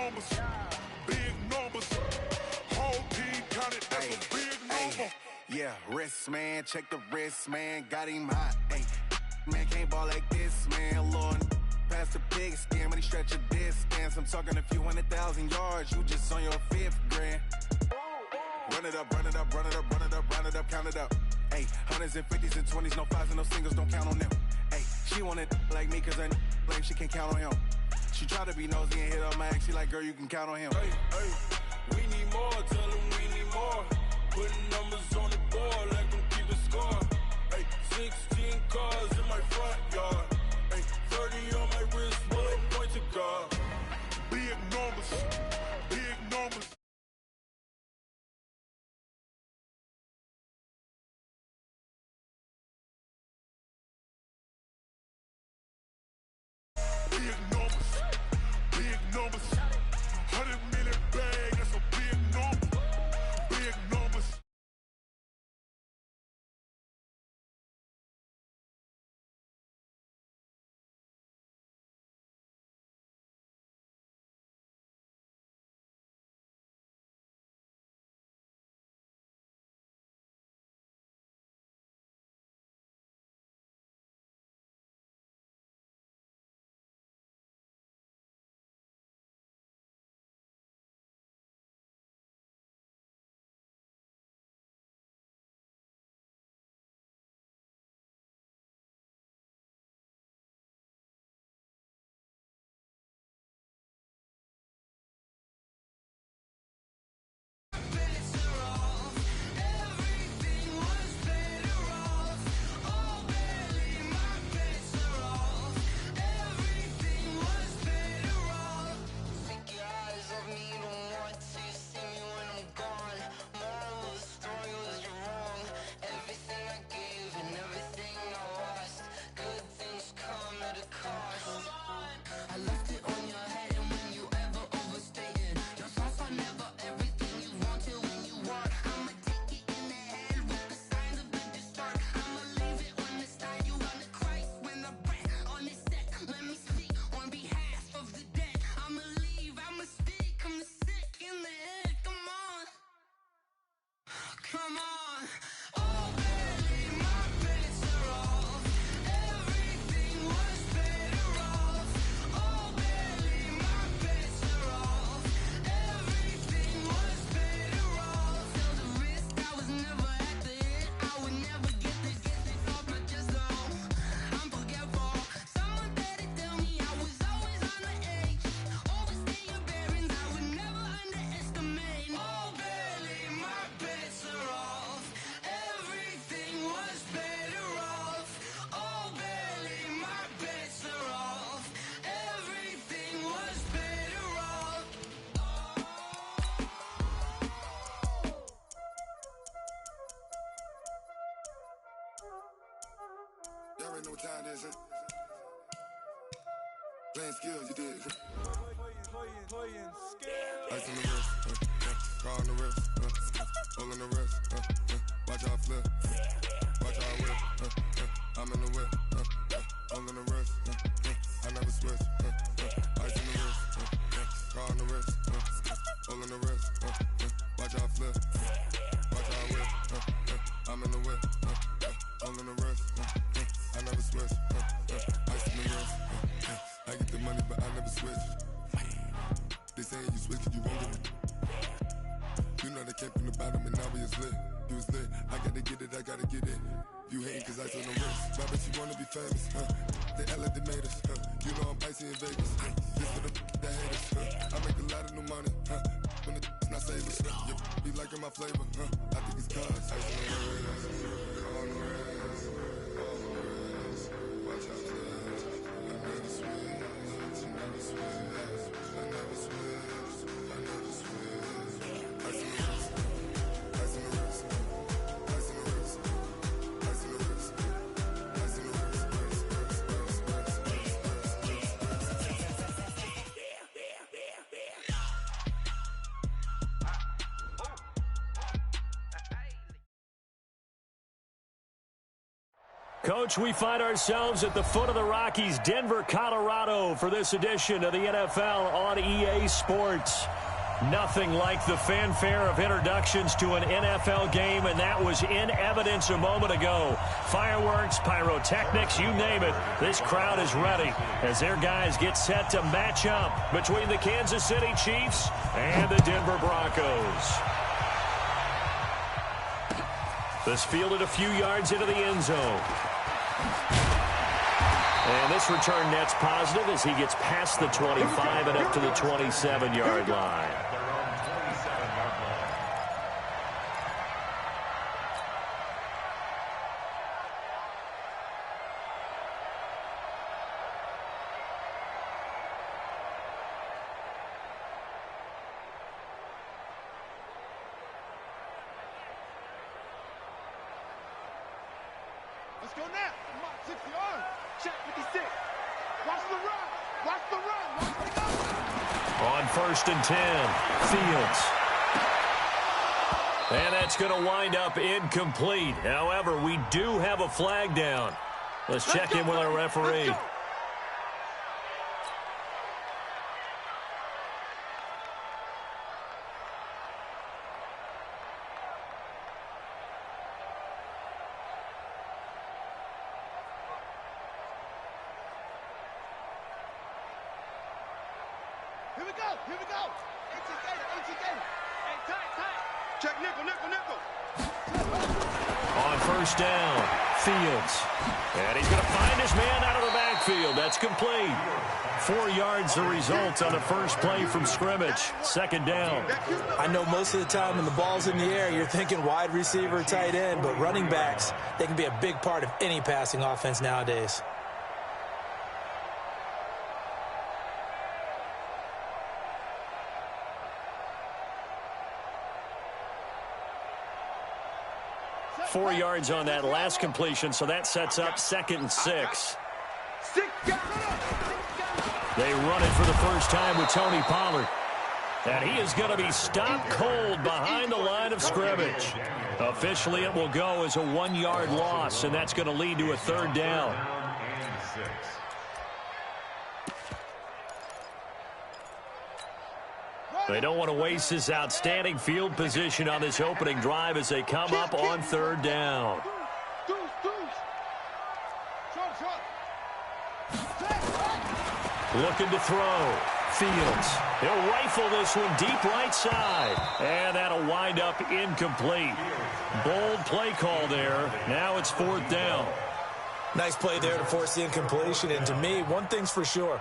numbers, big numbers. Whole team counted, that's a big number. Yeah, wrist, man, check the wrist, man, got him hot. Ay, man, can't ball like this, man, Lord. Past the pig skin, when he stretch a distance. I'm talking a few 100,000 yards, you just on your 5th grand. Run it up, run it up, run it up, run it up, run it up, count it up. Ay, hundreds and 50s and 20s, no 5s and no singles, don't count on them. Ay, she want it like me, cause her like she can't count on him. She try to be nosy and hit up my ex, she like, girl, you can count on him. Hey, hey, we need more, tell them we need more. Putting numbers on the board, like them keep a score. Hey, 16 cars in my front yard. Hey, 30 on my wrist, bullet point to God. Big numbers, big numbers. Big numbers, big numbers. 100 million bag, that's a big number. Big numbers. Come on. Oh, baby, my bets are off. Everything was better off. Oh, baby, my bets are off. Everything was better off. Till the risk, I was never at the hit. I would never get this off, but just know I'm forgetful. Someone better tell me I was always on the edge. Overstay your bearings, I would never underestimate. Oh, baby, my bets are off. Everything was better off. Oh, Belly, my bets are off. Everything was better off. Y'all already know what time it is, huh? Playing skills, you did. Ice on the wrist, car on the wrist, hole in the wrist, watch how I flip, watch how I whip, I'm in the whip, hole in the wrist, I never switch, ice in the wrist, car on the wrist, hole in the wrist, watch how I flip, watch how I whip, I'm in the whip, hole in the wrist, I never switch, ice in the wrist, I get the money but I never switch. They saying you switch and you won't get it. You know they came from the bottom and now we is lit. You was lit, I gotta get it, I gotta get it. You hating cause ice on the wrist. Why bet you wanna be famous, huh? They act like they made us, huh? You know I'm icy in Vegas, This for the haters, I make a lot of new money, When the not savers, You be liking my flavor, I think it's cause ice on the wrist, on the wrist, on the wrist. Watch out for this, I never switch, I never switch. I never switch, I never switch. Ice in the wrist, ice in the wrist, ice in the wrist, ice in the wrist, ice in the wrist, Coach, we find ourselves at the foot of the Rockies, Denver, Colorado, for this edition of the NFL on EA Sports. Nothing like the fanfare of introductions to an NFL game, and that was in evidence a moment ago. Fireworks, pyrotechnics, you name it. This crowd is ready as their guys get set to match up between the Kansas City Chiefs and the Denver Broncos. This fielded a few yards into the end zone. And this return net's positive as he gets past the 25 and up to the 27-yard line. Let's go now. Come on, 60 yards. Check 56. Watch the run. Watch the run. Watch the run. On 1st and 10, Fields. And that's going to wind up incomplete. However, we do have a flag down. Let's check in with our referee. Here we go. Here we go. 18 gator. Hey, tight. Check nickel. On 1st down, Fields. And he's going to find his man out of the backfield. That's complete. 4 yards the result on the first play from scrimmage. 2nd down. I know most of the time when the ball's in the air, you're thinking wide receiver, tight end, but running backs, they can be a big part of any passing offense nowadays. Four yards on that last completion, so that sets up 2nd and 6. They run it for the first time with Tony Pollard. And he is going to be stopped cold behind the line of scrimmage. Officially, it will go as a 1-yard loss, and that's going to lead to a 3rd down. They don't want to waste this outstanding field position on this opening drive as they come up on 3rd down. Looking to throw. Fields. He'll rifle this one deep right side. And that'll wind up incomplete. Bold play call there. Now it's 4th down. Nice play there to force the incompletion. And to me, one thing's for sure.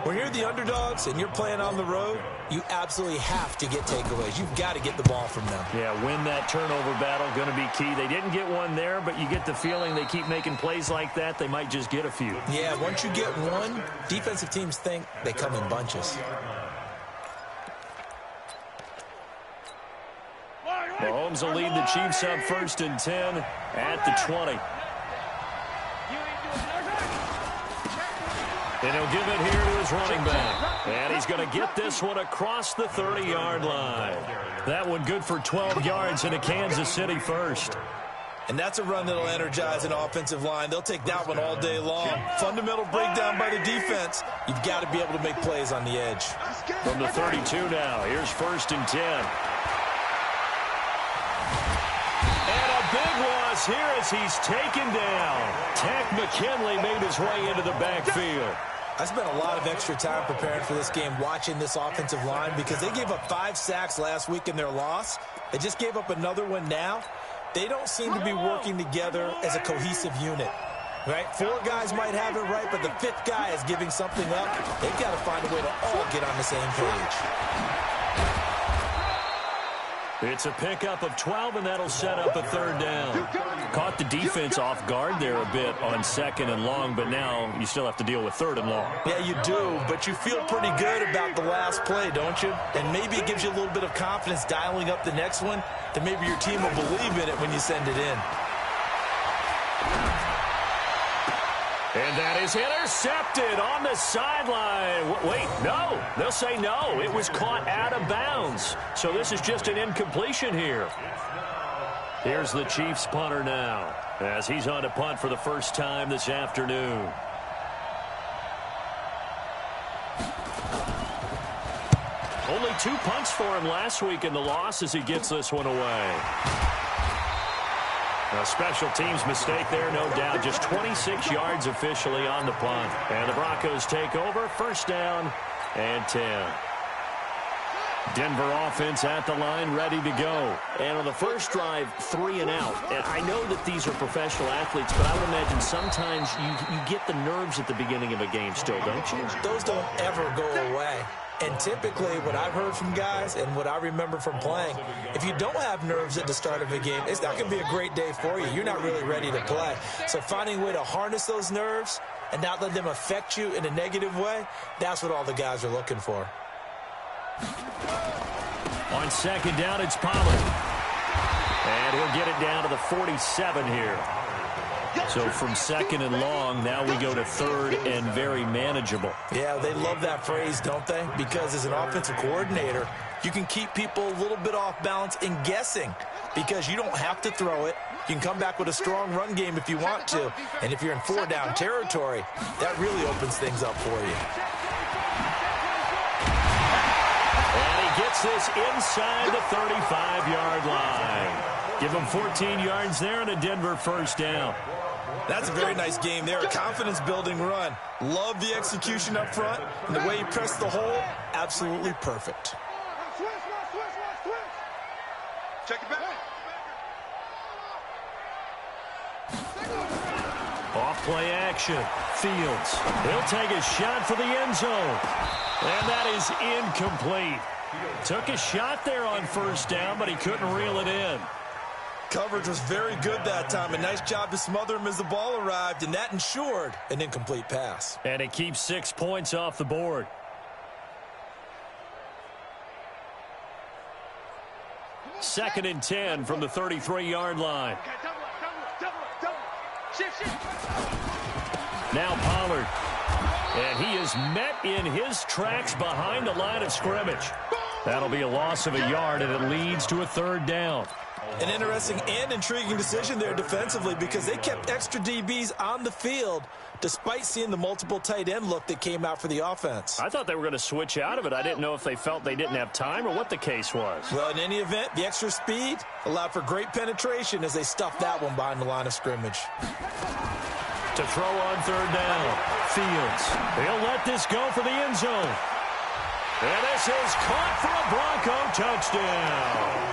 When you're the underdogs and you're playing on the road, you absolutely have to get takeaways. You've got to get the ball from them. Yeah, win that turnover battle, going to be key. They didn't get one there, but you get the feeling they keep making plays like that, they might just get a few. Yeah, once you get one, defensive teams think they come in bunches. Mahomes will lead the Chiefs up 1st and 10 at the 20. And he'll give it here to his running back. And he's going to get this one across the 30-yard line. That one good for 12 yards in a Kansas City 1st. And that's a run that'll energize an offensive line. They'll take that one all day long. Fundamental breakdown by the defense. You've got to be able to make plays on the edge. From the 32 now, here's 1st and 10. And a big loss here as he's taken down. Tech McKinley made his way into the backfield. I spent a lot of extra time preparing for this game watching this offensive line because they gave up 5 sacks last week in their loss. They just gave up another one now. They don't seem to be working together as a cohesive unit. Right? 4 guys might have it right, but the 5th guy is giving something up. They've got to find a way to all get on the same page. It's a pickup of 12, and that'll set up a 3rd down. Caught the defense off guard there a bit on 2nd and long, but now you still have to deal with 3rd and long. Yeah, you do, but you feel pretty good about the last play, don't you? And maybe it gives you a little bit of confidence dialing up the next one, that maybe your team will believe in it when you send it in. And that is intercepted on the sideline. Wait, no. They'll say no. It was caught out of bounds. So this is just an incompletion here. Here's the Chiefs punter now, as he's on to punt for the first time this afternoon. Only 2 punts for him last week in the loss as he gets this one away. A special teams mistake there, no doubt. Just 26 yards officially on the punt. And the Broncos take over. First down and 10. Denver offense at the line, ready to go. And on the first drive, 3 and out. And I know that these are professional athletes, but I would imagine sometimes you get the nerves at the beginning of a game still, don't you? Those don't ever go away. And typically, what I've heard from guys and what I remember from playing, if you don't have nerves at the start of a game, it's not going to be a great day for you. You're not really ready to play. So finding a way to harness those nerves and not let them affect you in a negative way, that's what all the guys are looking for. On second down, it's Pollard. And he'll get it down to the 47 here. So from second and long, now we go to third and very manageable. Yeah, they love that phrase, don't they? Because as an offensive coordinator, you can keep people a little bit off balance in guessing because you don't have to throw it. You can come back with a strong run game if you want to. And if you're in 4-down territory, that really opens things up for you. And he gets this inside the 35-yard line. Give him 14 yards there and a Denver first down. That's a very nice game there. A confidence-building run. Love the execution up front. And the way he pressed the hole, absolutely perfect. Switch. Check it back. Off play action. Fields. He'll take a shot for the end zone. And that is incomplete. Took a shot there on first down, but he couldn't reel it in. Coverage was very good that time. A nice job to smother him as the ball arrived, and that ensured an incomplete pass. And it keeps 6 points off the board. Second and 10 from the 33-yard line. Double. Shift. Now Pollard. And he is met in his tracks behind the line of scrimmage. That'll be a loss of a yard, and it leads to a third down. An interesting and intriguing decision there defensively because they kept extra DBs on the field despite seeing the multiple tight end look that came out for the offense. I thought they were going to switch out of it. I didn't know if they felt they didn't have time or what the case was. Well, in any event, the extra speed allowed for great penetration as they stuffed that one behind the line of scrimmage. To throw on third down, Fields. He'll let this go for the end zone. And this is caught for a Bronco touchdown.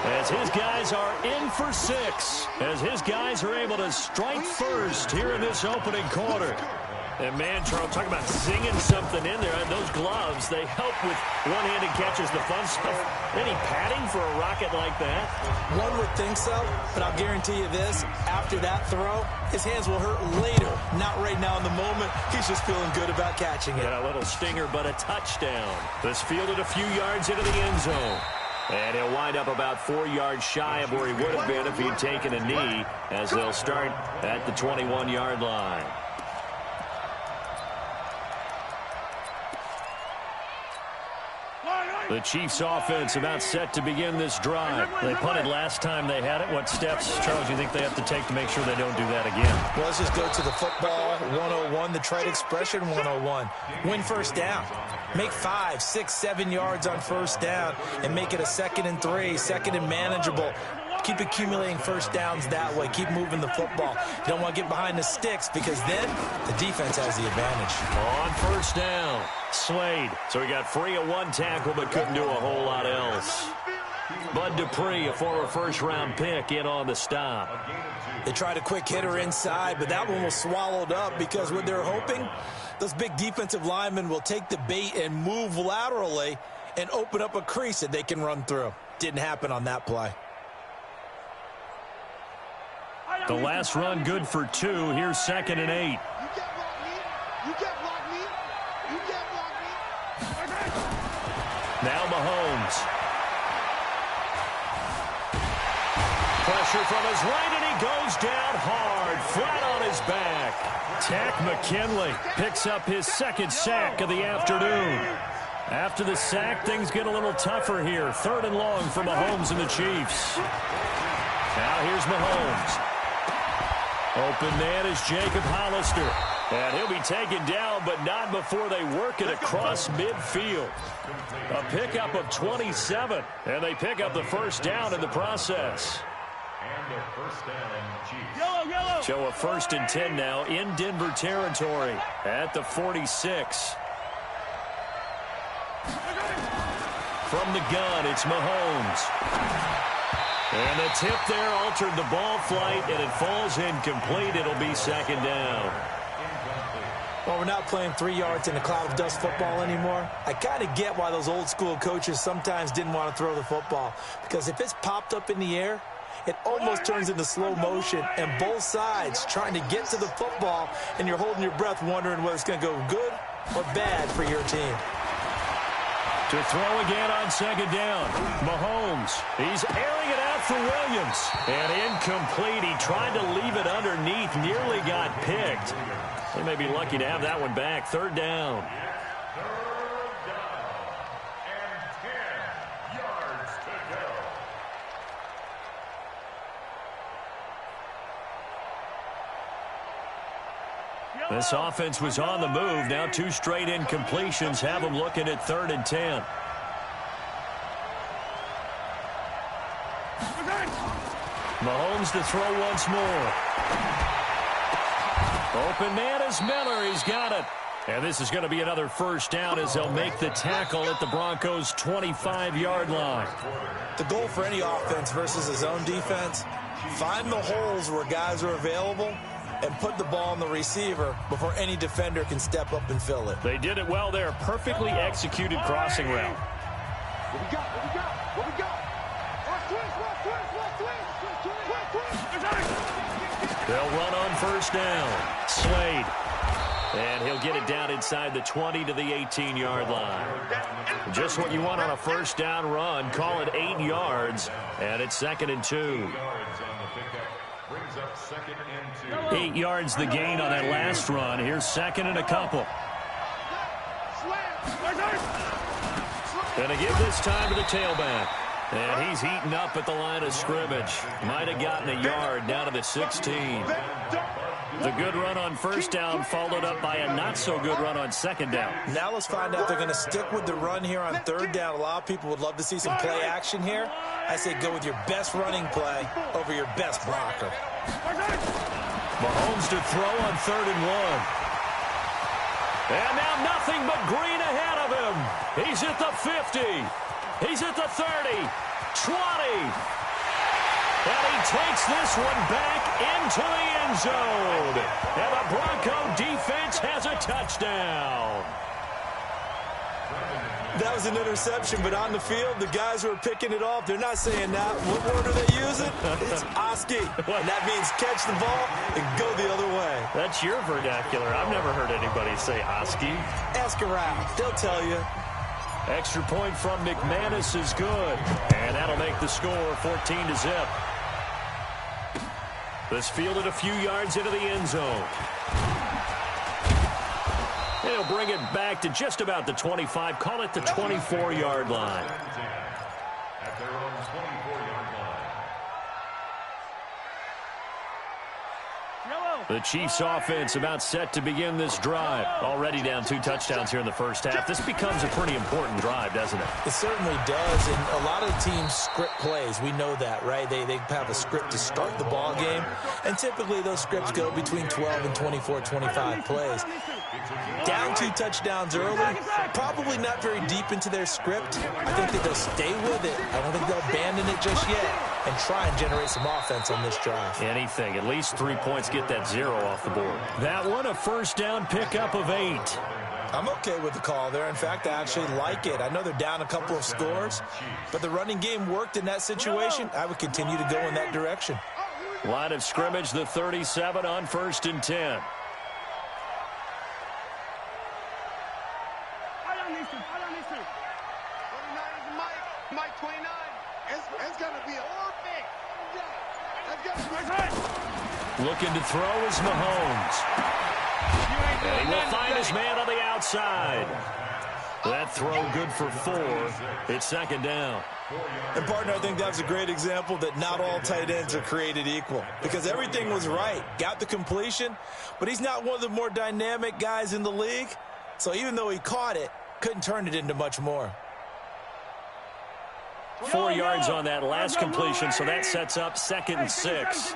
As his guys are in for 6. As his guys are able to strike first here in this opening quarter. And man, Charles, talk about singing something in there. Those gloves, they help with one-handed catches, the fun stuff. Any padding for a rocket like that? One would think so, but I'll guarantee you this. After that throw, his hands will hurt later. Not right now in the moment. He's just feeling good about catching it. And a little stinger, but a touchdown. This fielded a few yards into the end zone. And he'll wind up about 4 yards shy of where he would have been if he'd taken a knee, as they'll start at the 21-yard line. The Chiefs offense about set to begin this drive. They punted last time they had it. What steps, Charles, do you think they have to take to make sure they don't do that again? Well, let's just go to the football 101, the trite expression 101. Win first down. Make 5, 6, 7 yards on first down and make it a 2nd and 3, 2nd and manageable. Keep accumulating first downs that way. Keep moving the football. You don't want to get behind the sticks because then the defense has the advantage. On first down, Slade. So he got free of one tackle but couldn't do a whole lot else. Bud Dupree, a former first-round pick, in on the stop. They tried a quick hitter inside, but that one was swallowed up because what they're hoping, those big defensive linemen will take the bait and move laterally and open up a crease that they can run through. Didn't happen on that play. The last run good for 2. Here's 2nd and 8. Now Mahomes. Pressure from his right, and he goes down hard, flat on his back. Tack McKinley picks up his 2nd sack of the afternoon. After the sack, things get a little tougher here. 3rd and long for Mahomes and the Chiefs. Now here's Mahomes. Open man is Jacob Hollister. And he'll be taken down, but not before they work it across midfield. A pickup of 27, and they pick up the first down in the process. So a 1st and 10 now in Denver territory at the 46. From the gun, it's Mahomes. And the tip there altered the ball flight, and it falls incomplete. It'll be 2nd down. Well, we're not playing 3 yards in a cloud of dust football anymore. I kind of get why those old school coaches sometimes didn't want to throw the football. Because if it's popped up in the air, it almost turns into slow motion, and both sides trying to get to the football, and you're holding your breath wondering whether it's going to go good or bad for your team. To throw again on 2nd down. Mahomes. He's airing it out for Williams. And incomplete. He tried to leave it underneath. Nearly got picked. They may be lucky to have that one back. 3rd down. This offense was on the move. Now 2 straight incompletions have them looking at 3rd and 10. Mahomes to throw once more. Open man is Miller. He's got it. And this is going to be another 1st down as they'll make the tackle at the Broncos' 25-yard line. The goal for any offense versus a zone defense, find the holes where guys are available and put the ball on the receiver before any defender can step up and fill it. They did it well there. Perfectly executed crossing route. What we got? What we got? What we got? They'll run on 1st down. Slade. And he'll get it down inside the 20 to the 18-yard line. Just what you want on a 1st down run. Call it 8 yards. And it's 2nd and 2. 8 yards the gain on that last run. Here's 2nd and a couple. And to give this time to the tailback. And he's eaten up at the line of scrimmage. Might have gotten a yard down to the 16. The good run on 1st down followed up by a not-so-good run on 2nd down. Now let's find out if they're going to stick with the run here on 3rd down. A lot of people would love to see some play action here. I say go with your best running play over your best blocker. Mahomes to throw on 3rd and 1. And now nothing but green ahead of him. He's at the 50. He's at the 30, 20. And he takes this one back into the end zone. And the Bronco defense has a touchdown. That was an interception, but on the field, the guys who are picking it off, they're not saying that. What word are they using? It's Oski. And that means catch the ball and go the other way. That's your vernacular. I've never heard anybody say Oski. Ask around. They'll tell you. Extra point from McManus is good. And that'll make the score 14-0. This fielded a few yards into the end zone. And he'll bring it back to just about the 25. Call it the 24-yard line. At their own 24-yard line. The Chiefs offense about set to begin this drive. Already down 2 touchdowns here in the first half. This becomes a pretty important drive, doesn't it? It certainly does, and a lot of the teams script plays. We know that, right? They have a script to start the ball game, and typically those scripts go between 12 and 24, 25 plays. Down 2 touchdowns early, probably not very deep into their script. I think that they'll stay with it. I don't think they'll abandon it just yet and try and generate some offense on this drive. Anything. At least 3 points, get that 0 off the board. That one, a first down pickup of 8. I'm okay with the call there. In fact, I actually like it. I know they're down a couple of scores, but the running game worked in that situation. I would continue to go in that direction. Line of scrimmage, the 37 on 1st and 10. Looking to throw is Mahomes. And he will find his man on the outside. That throw good for 4. It's second down. And, partner, I think that's a great example that not all tight ends are created equal because everything was right. Got the completion, but he's not one of the more dynamic guys in the league. So even though he caught it, couldn't turn it into much more. 4 yards on that last completion, so that sets up 2nd and 6.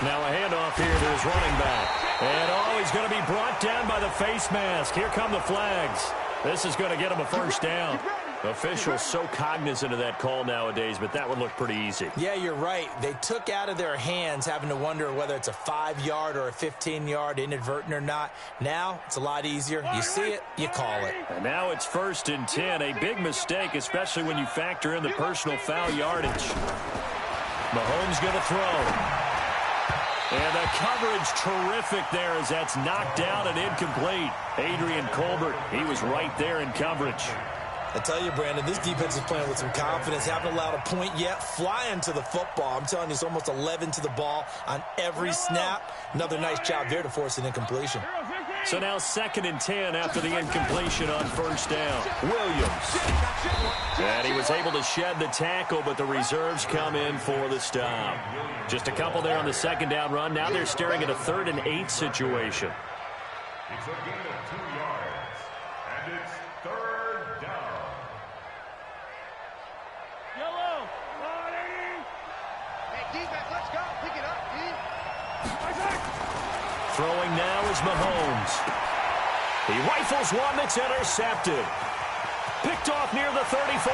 Now a handoff here to his running back. And, he's going to be brought down by the face mask. Here come the flags. This is going to get him a first down. Officials so cognizant of that call nowadays, but that would look pretty easy. Yeah, you're right. They took out of their hands having to wonder whether it's a 5-yard or a 15-yard inadvertent or not. Now it's a lot easier. You see it, you call it. And now it's 1st and 10. A big mistake, especially when you factor in the personal foul yardage. Mahomes going to throw. And the coverage terrific there as that's knocked down and incomplete. Adrian Colbert, he was right there in coverage. I tell you, Brandon, this defense is playing with some confidence. Haven't allowed a point yet. Flying to the football. I'm telling you, it's almost 11 to the ball on every snap. Another nice job there to force an incompletion. So now 2nd and 10 after the incompletion on 1st down. Williams. And he was able to shed the tackle, but the reserves come in for the stop. Just a couple there on the 2nd down run. Now they're staring at a 3rd and 8 situation. It's a gain of 2 yards, and it's 3rd down. Yellow. Hey, defense, let's go. Pick it up, Throwing now is Mahomes. He rifles one that's intercepted. Picked off near the 34.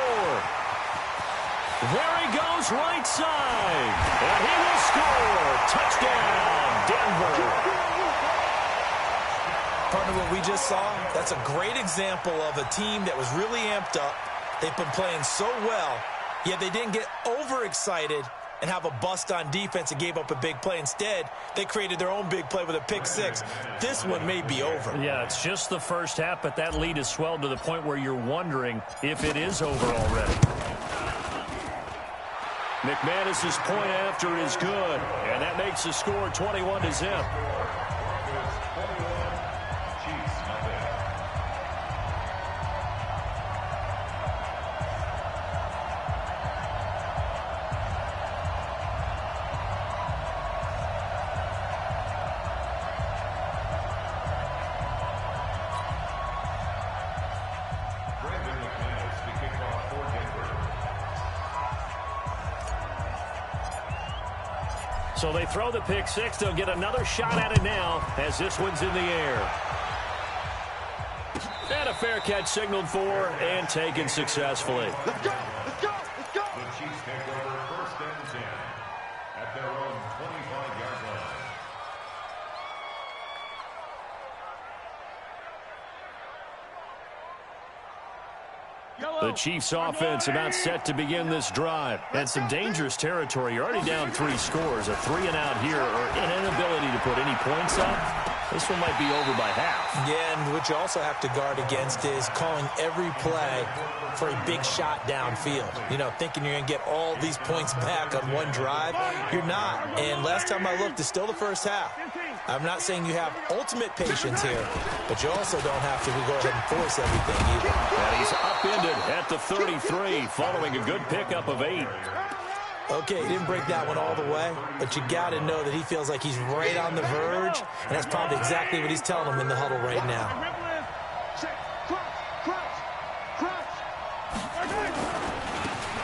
There he goes right side. And he will score. Touchdown, Denver. Partner, what we just saw, that's a great example of a team that was really amped up. They've been playing so well, yet they didn't get overexcited and have a bust on defense and gave up a big play. Instead, they created their own big play with a pick 6. This one may be over. Yeah, it's just the first half, but that lead has swelled to the point where you're wondering if it is over already. McManus's point after is good, and that makes the score 21-0. So they throw the pick 6. They'll get another shot at it now as this one's in the air. And a fair catch signaled for and taken successfully. Let's go. Let's go. Let's go. The Chiefs take over 1st and 10 at their own 25-yard line. The Chiefs offense about set to begin this drive. And some dangerous territory. You're already down 3 scores. A 3-and-out here or an inability to put any points up. This one might be over by half. Yeah, and what you also have to guard against is calling every play for a big shot downfield. You know, thinking you're going to get all these points back on one drive. You're not. And last time I looked, it's still the first half. I'm not saying you have ultimate patience here, but you also don't have to go ahead and force everything either. And he's upended at the 33 following a good pickup of 8. Okay, he didn't break that one all the way, but you got to know that he feels like he's right on the verge, and that's probably exactly what he's telling him in the huddle right now.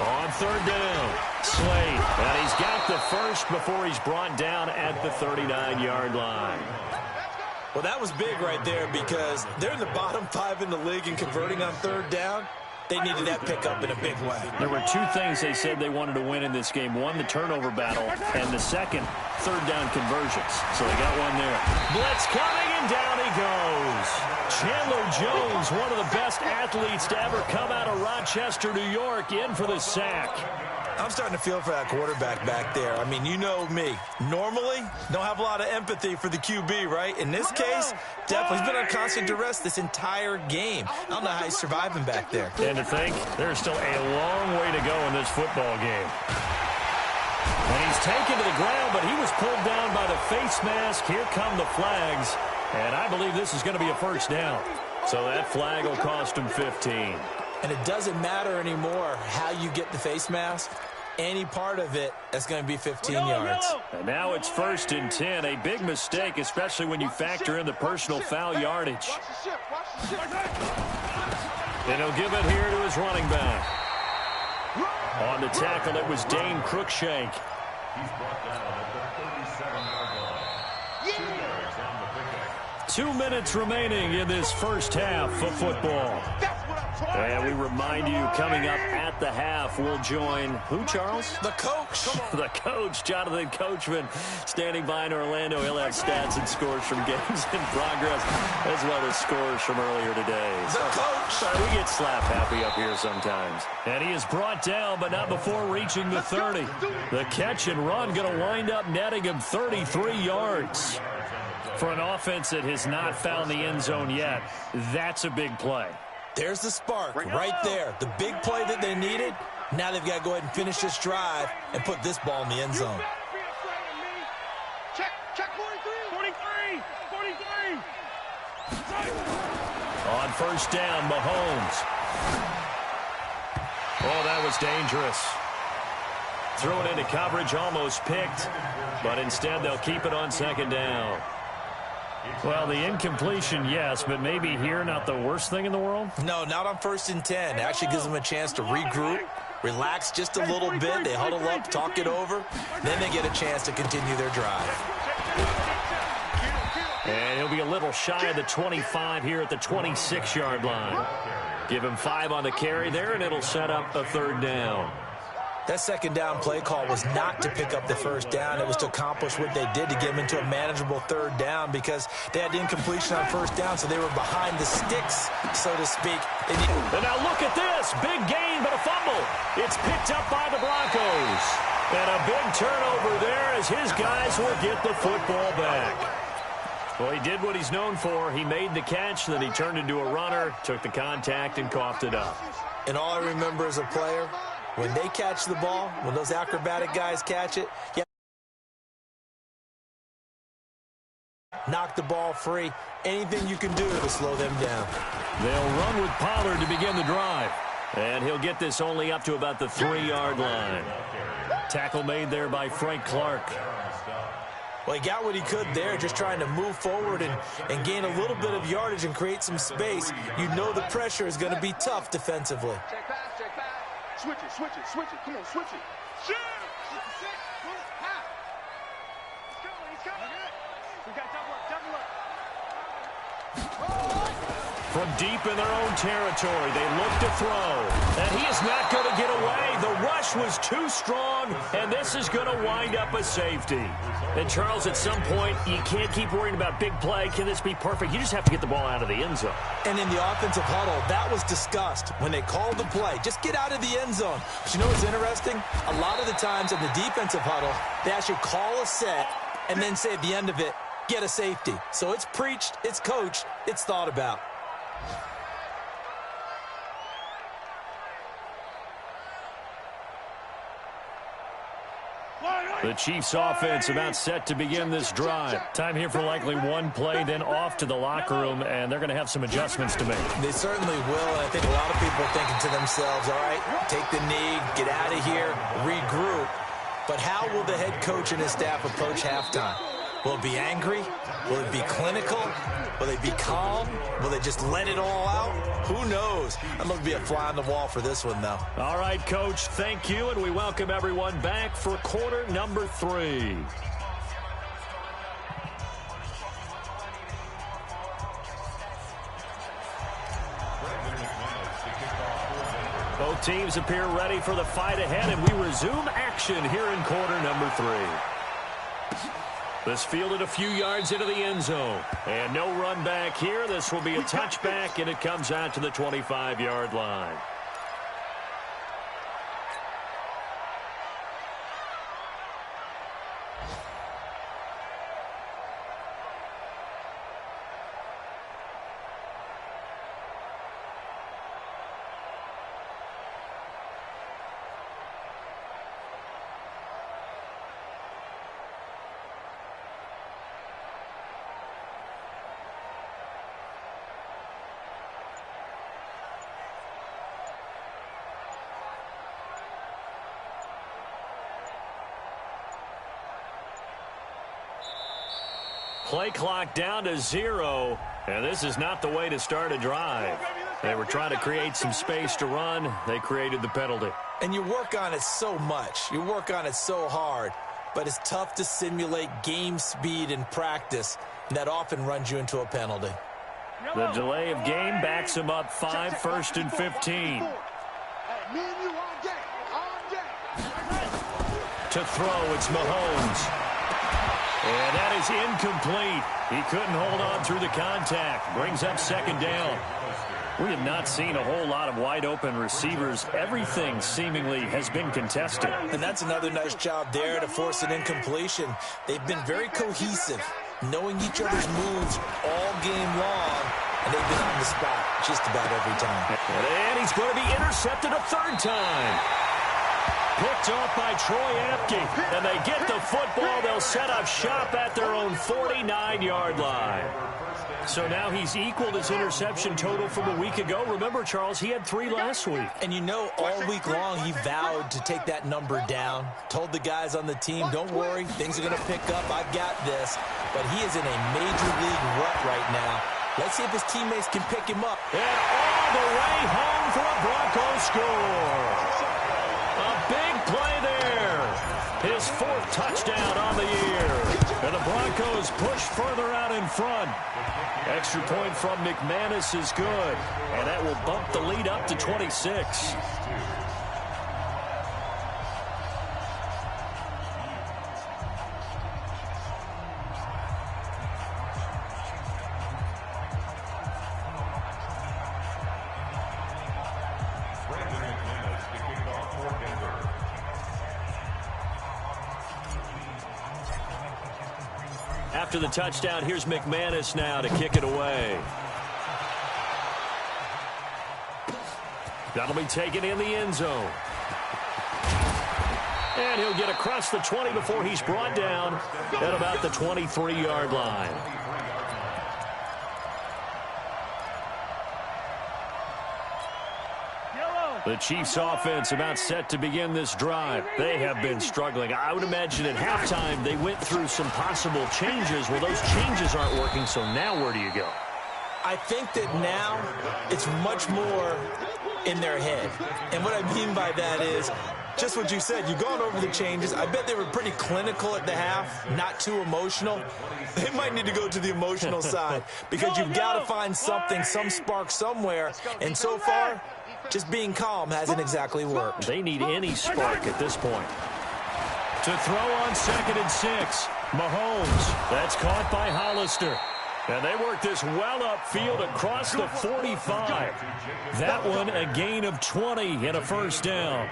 On 3rd down, Slade, and he's got the first before he's brought down at the 39-yard line. Well, that was big right there because they're in the bottom 5 in the league in converting on 3rd down. They needed that pickup in a big way. There were 2 things they said they wanted to win in this game. One, the turnover battle, and the second, 3rd down conversions. So they got one there. Blitz coming, and down he goes. Chandler Jones, one of the best athletes to ever come out of Rochester, New York, in for the sack. I'm starting to feel for that quarterback back there. I mean, you know me. Normally, don't have a lot of empathy for the QB, right? In this case, definitely he's been on constant duress this entire game. I don't know how he's surviving back there. And to think, there's still a long way to go in this football game. And he's taken to the ground, but he was pulled down by the face mask. Here come the flags. And I believe this is going to be a first down. So that flag will cost him 15. And it doesn't matter anymore how you get the face mask. Any part of it, that's going to be 15 yards. And now it's 1st and 10. A big mistake, especially when you factor in the personal foul yardage. And he'll give it here to his running back. On the tackle, it was Dane Cruikshank. He's brought down at the 37-yard line. 2 yards on the pickup. 2 minutes remaining in this first half of football. And we remind you, coming up at the half, we'll join who, Charles? The coach. The coach, Jonathan Coachman, standing by in Orlando. He'll have stats and scores from games in progress, as well as scores from earlier today. The coach. We get slap happy up here sometimes. And he is brought down, but not before reaching the 30. The catch and run going to wind up netting him 33 yards. For an offense that has not found the end zone yet, that's a big play. There's the spark right there. The big play that they needed. Now they've got to go ahead and finish this drive and put this ball in the end zone. Check 43. On first down, Mahomes. Oh, that was dangerous. Threw it into coverage, almost picked. But instead, they'll keep it on 2nd down. Well, the incompletion, yes, but maybe here not the worst thing in the world? No, not on 1st and 10. It actually gives them a chance to regroup, relax just a little bit. They huddle up, talk it over. Then they get a chance to continue their drive. And he'll be a little shy of the 25 here at the 26-yard line. Give him 5 on the carry there, and it'll set up a 3rd down. That 2nd down play call was not to pick up the 1st down. It was to accomplish what they did to get them into a manageable 3rd down because they had incompletion on 1st down, so they were behind the sticks, so to speak. And now look at this. Big gain, but a fumble. It's picked up by the Broncos. And a big turnover there as his guys will get the football back. Well, he did what he's known for. He made the catch, then he turned into a runner, took the contact, and coughed it up. And all I remember as a player, when they catch the ball, when those acrobatic guys catch it, knock the ball free. Anything you can do to slow them down. They'll run with Pollard to begin the drive. And he'll get this only up to about the 3-yard line. Tackle made there by Frank Clark. Well, he got what he could there, just trying to move forward and gain a little bit of yardage and create some space. You know the pressure is going to be tough defensively. Check back. Switch it. Come on, switch it. Shoot! He's coming. We got double up. From deep in their own territory, they look to throw. And he is not going to get away. The rush was too strong, and this is going to wind up a safety. And, Charles, at some point, you can't keep worrying about big play. Can this be perfect? You just have to get the ball out of the end zone. And in the offensive huddle, that was discussed when they called the play. Just get out of the end zone. But you know what's interesting? A lot of the times in the defensive huddle, they actually call a set and then say at the end of it, get a safety. So it's preached, it's coached, it's thought about. The Chiefs offense about set to begin this drive. Time here for likely one play, then off to the locker room, and they're going to have some adjustments to make. They certainly will, and I think a lot of people are thinking to themselves, all right, take the knee, get out of here, regroup. But how will the head coach and his staff approach halftime? Will it be angry? Will it be clinical? Will they be calm? Will they just let it all out? Who knows? I'd love to be a fly on the wall for this one, though. All right, Coach, thank you, and we welcome everyone back for quarter number 3. Both teams appear ready for the fight ahead, and we resume action here in quarter number 3. This fielded a few yards into the end zone. And no run back here. This will be a touchback, and it comes out to the 25-yard line. Play clock down to 0, and this is not the way to start a drive. They were trying to create some space to run. They created the penalty. And you work on it so much. You work on it so hard. But it's tough to simulate game speed in practice, and that often runs you into a penalty. The delay of game backs him up 5, 1st and 15. To throw, it's Mahomes. And that is incomplete. He couldn't hold on through the contact. Brings up 2nd down. We have not seen a whole lot of wide-open receivers. Everything seemingly has been contested. And that's another nice job there to force an incompletion. They've been very cohesive, knowing each other's moves all game long, and they've been on the spot just about every time. And he's going to be intercepted a 3rd time. Picked off by Troy Apke, and they get the football. They'll set up shop at their own 49-yard line. So now he's equaled his interception total from a week ago. Remember, Charles, he had 3 last week. And you know, all week long he vowed to take that number down. Told the guys on the team, don't worry, things are going to pick up. I got this. But he is in a major league rut right now. Let's see if his teammates can pick him up. And all the way home for a Broncos score. A big play there. His 4th touchdown on the year. And the Broncos push further out in front. Extra point from McManus is good. And that will bump the lead up to 26. After the touchdown, here's McManus now to kick it away. That'll be taken in the end zone. And he'll get across the 20 before he's brought down at about the 23-yard line. The Chiefs offense about set to begin this drive. They have been struggling. I would imagine at halftime they went through some possible changes. Well, those changes aren't working, so now where do you go? I think that now it's much more in their head. And what I mean by that is just what you said. You've gone over the changes. I bet they were pretty clinical at the half, not too emotional. They might need to go to the emotional side because you've got to find something, some spark somewhere. And so far, just being calm hasn't exactly worked. They need any spark at this point. To throw on 2nd and 6. Mahomes. That's caught by Hollister. And they work this well upfield across the 45. That one a gain of 20 and a 1st down.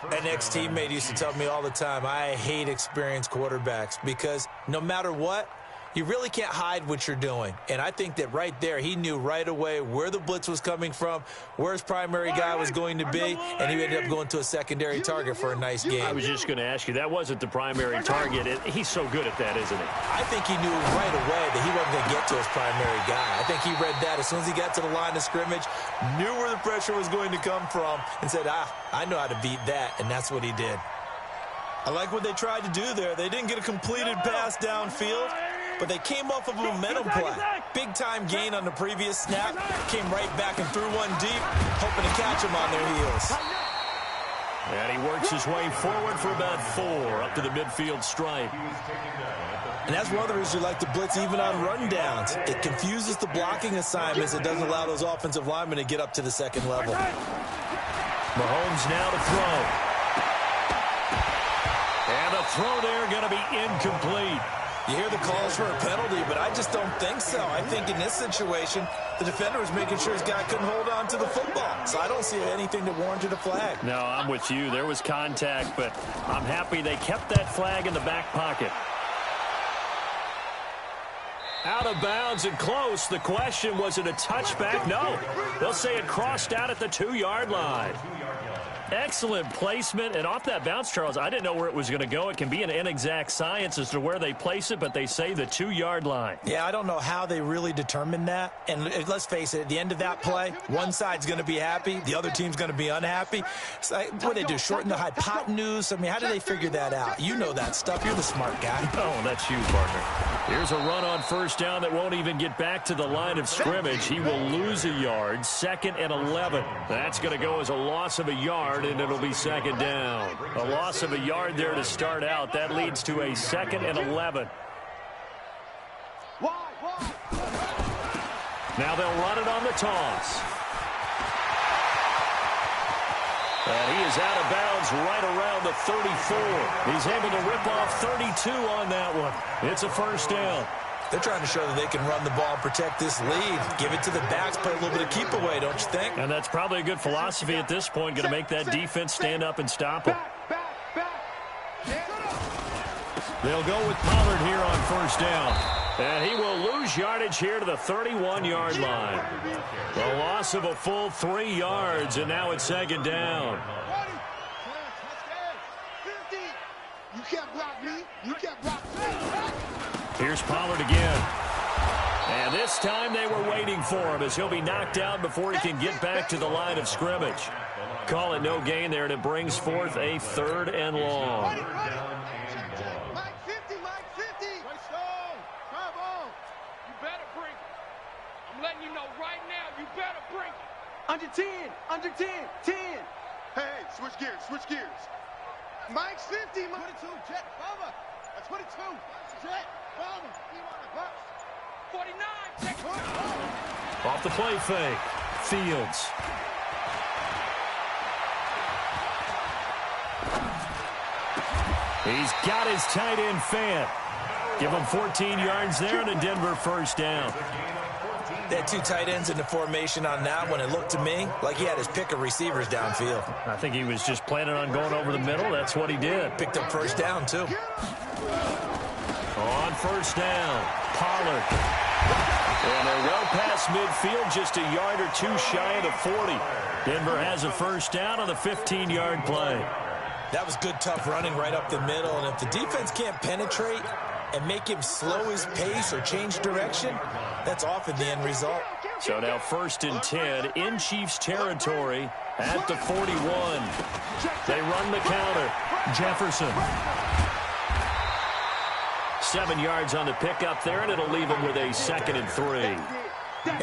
An ex-teammate used to tell me all the time, I hate experienced quarterbacks because no matter what, you really can't hide what you're doing. And I think that right there, he knew right away where the blitz was coming from, where his primary guy was going to be, and he ended up going to a secondary target for a nice game. I was just going to ask you, that wasn't the primary target. He's so good at that, isn't he? I think he knew right away that he wasn't going to get to his primary guy. I think he read that as soon as he got to the line of scrimmage, knew where the pressure was going to come from, and said, I know how to beat that, and that's what he did. I like what they tried to do there. They didn't get a completed pass downfield, but they came off of a momentum play. Big-time gain on the previous snap. Came right back and threw one deep, hoping to catch them on their heels. And he works his way forward for about 4 up to the midfield stripe. And that's one of the reasons you like to blitz even on rundowns. It confuses the blocking assignments. It doesn't allow those offensive linemen to get up to the 2nd level. Mahomes now to throw. And the throw there going to be incomplete. You hear the calls for a penalty, but I just don't think so. I think in this situation, the defender was making sure his guy couldn't hold on to the football. So I don't see anything that warranted a flag. No, I'm with you. There was contact, but I'm happy they kept that flag in the back pocket. Out of bounds and close. The question, was it a touchback? No. They'll say it crossed out at the 2-yard line. Excellent placement, and off that bounce, Charles, I didn't know where it was going to go. It can be an inexact science as to where they place it, but they say the 2-yard line. Yeah, I don't know how they really determined that. And let's face it, at the end of that play, one side's going to be happy, the other team's going to be unhappy. So, what do they do, shorten the hypotenuse? I mean, how do they figure that out? You know that stuff. You're the smart guy. Oh, that's you, partner. Here's a run on first down that won't even get back to the line of scrimmage. He will lose a yard, 2nd and 11. That's going to go as a loss of a yard, and it'll be 2nd down. A loss of a yard there to start out. That leads to a 2nd and 11. Now they'll run it on the toss. And he is out of bounds right around the 34. He's able to rip off 32 on that one. It's a first down. They're trying to show that they can run the ball and protect this lead. Give it to the backs, play a little bit of keep away, don't you think? And that's probably a good philosophy at this point. Going to make that defense stand up and stop them. They'll go with Pollard here on first down. And he will lose yardage here to the 31-yard line. The loss of a full 3 yards, and now it's 2nd down. You can't block me. You can't block me. Here's Pollard again. And this time they were waiting for him as he'll be knocked out before he can get back to the line of scrimmage. Call it no gain there, and it brings forth a 3rd and long. Mike 50, Mike 50. Come on. You better bring it. I'm letting you know right now, you better bring it. Under 10, under 10, 10. Hey, switch gears, switch gears. Mike's 50, 22, jet, bomber. That's 22. Jet, bomber. 49, check. Off the play fake. Fields. He's got his tight end fan. Give him 14 yards there and a Denver first down. They had 2 tight ends in the formation on that one. It looked to me like he had his pick of receivers downfield. I think he was just planning on going over the middle. That's what he did. Picked up first down, too. On first down, Pollard. And they're well past midfield, just a yard or 2 shy of the 40. Denver has a first down on the 15-yard play. That was good, tough running right up the middle. And if the defense can't penetrate and make him slow his pace or change direction, that's often the end result. So now 1st and 10 in Chiefs territory at the 41. They run the counter. Jefferson. 7 yards on the pickup there, and it'll leave him with a 2nd and 3.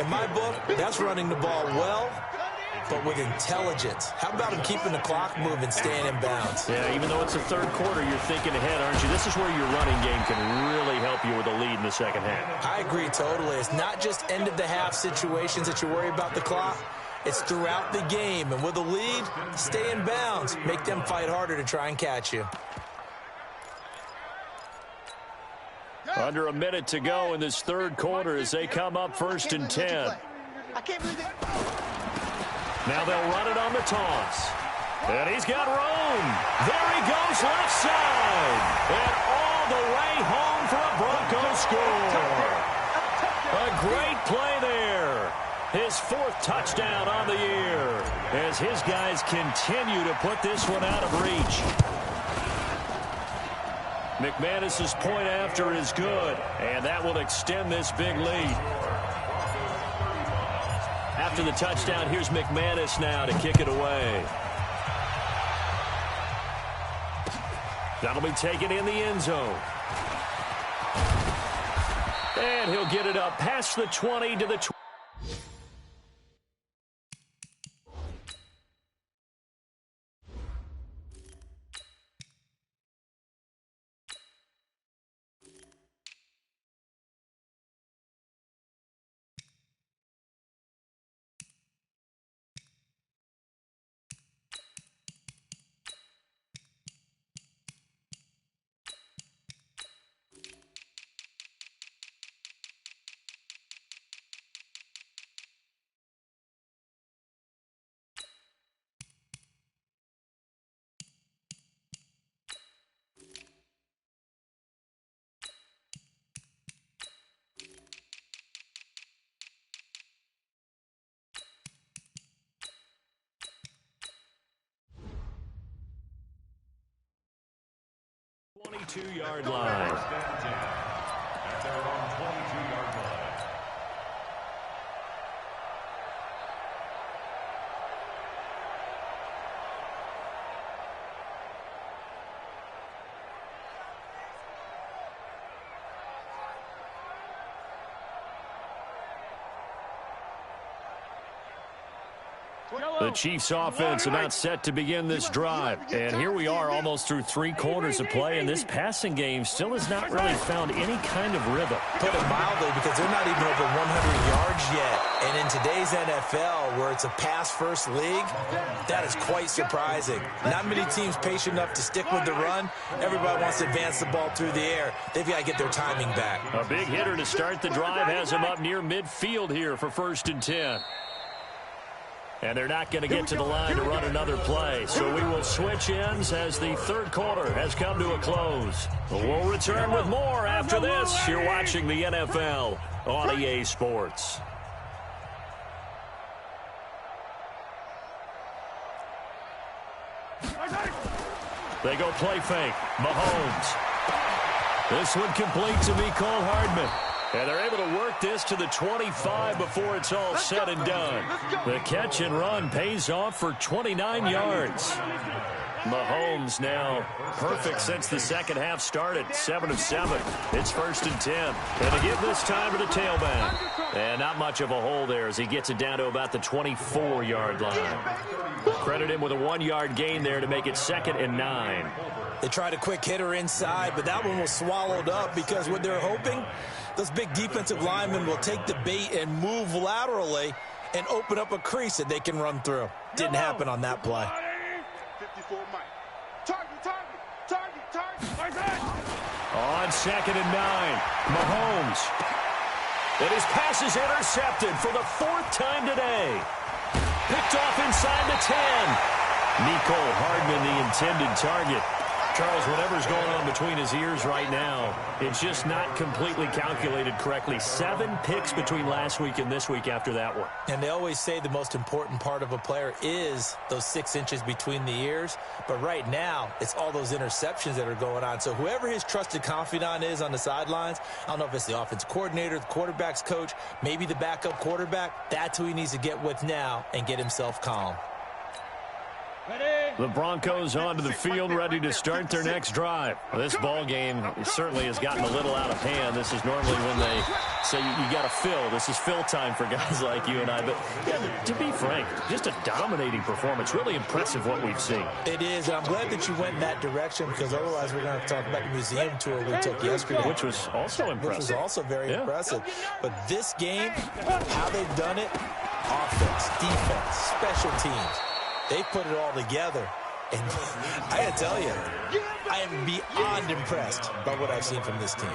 In my book, that's running the ball well, but with intelligence. How about him keeping the clock moving, staying in bounds? Yeah, even though it's the 3rd quarter, you're thinking ahead, aren't you? This is where your running game can really help you with a lead in the 2nd half. I agree totally. It's not just end-of-the-half situations that you worry about the clock. It's throughout the game. And with a lead, stay in bounds. Make them fight harder to try and catch you. Under a minute to go in this 3rd quarter as they come up 1st and 10. I can't believe it. Now they'll run it on the toss. And he's got room. There he goes left side. And all the way home for a Broncos score. A great play there. His 4th touchdown on the year as his guys continue to put this one out of reach. McManus's point after is good, and that will extend this big lead. After the touchdown, here's McManus now to kick it away. That'll be taken in the end zone. And he'll get it up past the 20 to the 20. 22-yard line. First and 10 at their own 22-yard line. The Chiefs offense about set to begin this drive. And here we are almost through 3 quarters of play, and this passing game still has not really found any kind of rhythm. Put it mildly, because they're not even over 100 yards yet. And in today's NFL, where it's a pass-first league, that is quite surprising. Not many teams patient enough to stick with the run. Everybody wants to advance the ball through the air. They've got to get their timing back. A big hitter to start the drive has him up near midfield here for 1st and 10. And they're not going to get to the line to run another play. So we will switch ends as the 3rd quarter has come to a close. We'll return with more after this. You're watching the NFL on EA Sports. They go play fake. Mahomes. This one complete to Mecole Hardman. And they're able to work this to the 25 before it's all said and done. The catch and run pays off for 29 yards. Mahomes now perfect since the second half started. 7 of 7. It's 1st and 10. And to give this time to the tailback. And not much of a hole there as he gets it down to about the 24-yard line. Credit him with a 1-yard gain there to make it 2nd and 9. They tried a quick hitter inside, but that one was swallowed up because what they're hoping, those big defensive linemen will take the bait and move laterally and open up a crease that they can run through. Didn't happen on that play. 54 Mike. Target. On 2nd and 9, Mahomes. And his pass is intercepted for the 4th time today. Picked off inside the 10. Mecole Hardman, the intended target. Charles, whatever's going on between his ears right now, it's just not completely calculated correctly. 7 picks between last week and this week after that one. And they always say the most important part of a player is those 6 inches between the ears. But right now, it's all those interceptions that are going on. So whoever his trusted confidant is on the sidelines, I don't know if it's the offense coordinator, the quarterback's coach, maybe the backup quarterback, that's who he needs to get with now and get himself calm. The Broncos onto the field, ready to start their next drive. This ball game certainly has gotten a little out of hand. This is normally when they say you got to fill. This is fill time for guys like you and I. But yeah, to be frank, just a dominating performance. Really impressive what we've seen. It is, and I'm glad that you went in that direction because otherwise we're going to talk about the museum tour we took yesterday. Which was also impressive. Which was also very impressive. But this game, how they've done it, offense, defense, special teams, they put it all together. And I got to tell you, I am beyond impressed by what I've seen from this team.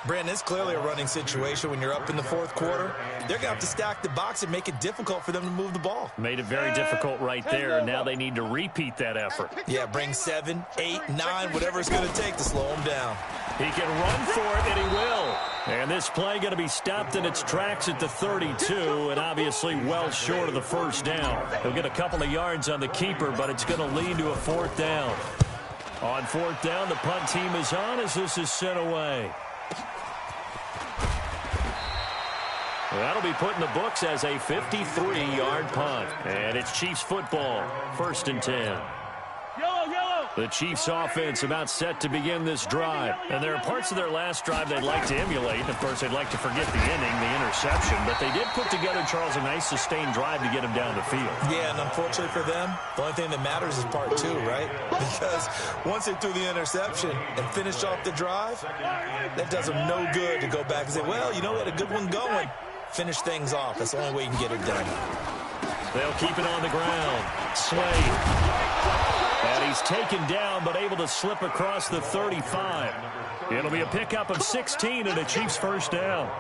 Brandon, it's clearly a running situation when you're up in the 4th quarter. They're going to have to stack the box and make it difficult for them to move the ball. Made it very difficult right there. Now they need to repeat that effort. Yeah, bring 7, 8, 9, whatever it's going to take to slow them down. He can run for it, and he will. And this play going to be stopped in its tracks at the 32, and obviously well short of the 1st down. He'll get a couple of yards on the keeper, but it's going to lead to a 4th down. On 4th down, the punt team is on as this is sent away. That'll be put in the books as a 53-yard punt. And it's Chiefs football, 1st and 10. The Chiefs offense about set to begin this drive. And there are parts of their last drive they'd like to emulate. Of course, they'd like to forget the inning, the interception. But they did put together, Charles, a nice sustained drive to get him down the field. Yeah, and unfortunately for them, the only thing that matters is part 2, right? Because once they threw the interception and finished off the drive, that does them no good to go back and say, well, you know, we had a good one going. Finish things off. That's the only way you can get it done. They'll keep it on the ground. Slade. And he's taken down, but able to slip across the 35. It'll be a pickup of 16 and a Chiefs 1st down.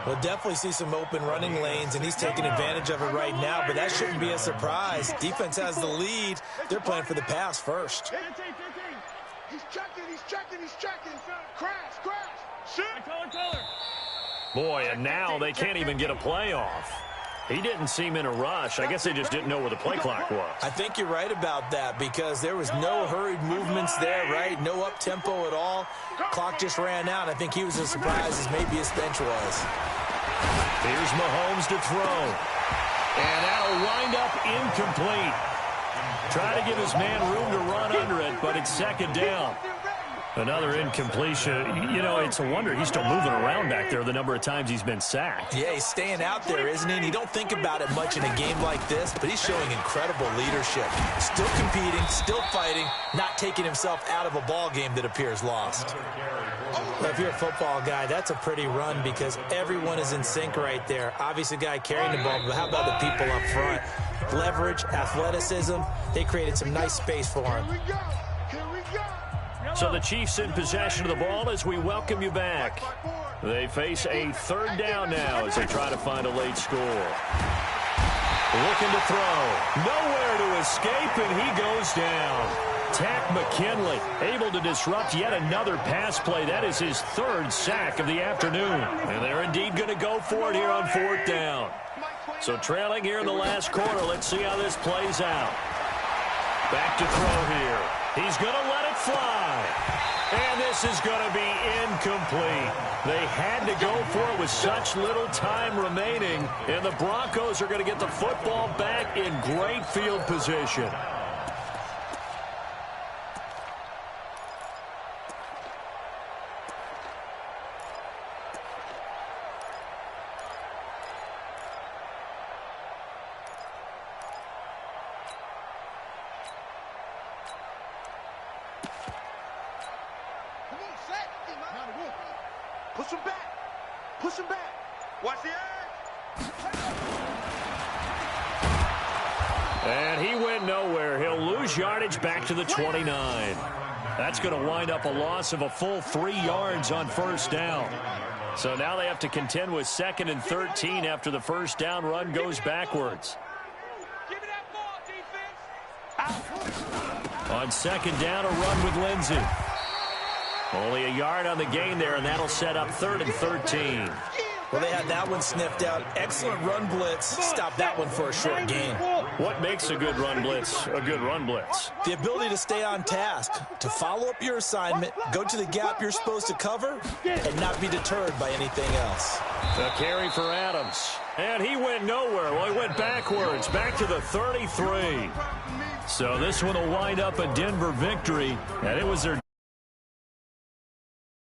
We'll definitely see some open running lanes, and he's taking advantage of it right now, but that shouldn't be a surprise. Defense has the lead. They're playing for the pass first. He's checking. Crash. Shoot. Boy, and now they can't even get a play off. He didn't seem in a rush. I guess they just didn't know where the play clock was. I think you're right about that because there was no hurried movements there, right? No up-tempo at all. Clock just ran out. I think he was as surprised as maybe his bench was. Here's Mahomes to throw. And that'll wind up incomplete. Try to give his man room to run under it, but it's second down. Another incompletion. You know, it's a wonder he's still moving around back there the number of times he's been sacked. Yeah, he's staying out there, isn't he? And you don't think about it much in a game like this, but he's showing incredible leadership. Still competing, still fighting, not taking himself out of a ball game that appears lost. Well, if you're a football guy, that's a pretty run because everyone is in sync right there. Obviously, the guy carrying the ball, but how about the people up front? Leverage, athleticism, they created some nice space for him. So the Chiefs in possession of the ball as we welcome you back. They face a third down now as they try to find a late score. Looking to throw. Nowhere to escape, and he goes down. Tack McKinley able to disrupt yet another pass play. That is his third sack of the afternoon. And they're indeed going to go for it here on fourth down. So trailing here in the last quarter. Let's see how this plays out. Back to throw here. He's going to let it fly. And this is going to be incomplete. They had to go for it with such little time remaining. And the Broncos are going to get the football back in great field position. Push him back. Push him back. Watch the edge. And he went nowhere. He'll lose yardage back to the 29. That's going to wind up a loss of a full 3 yards on first down. So now they have to contend with 2nd and 13 after the first down run goes backwards. Give me that ball, defense. On second down, a run with Lindsey. Only a yard on the gain there, and that'll set up 3rd and 13. Well, they had that one sniffed out. Excellent run blitz. Stop that one for a short gain. What makes a good run blitz a good run blitz? The ability to stay on task, to follow up your assignment, go to the gap you're supposed to cover, and not be deterred by anything else. A carry for Adams. And he went nowhere. Well, he went backwards, back to the 33. So this one will wind up a Denver victory, and it was their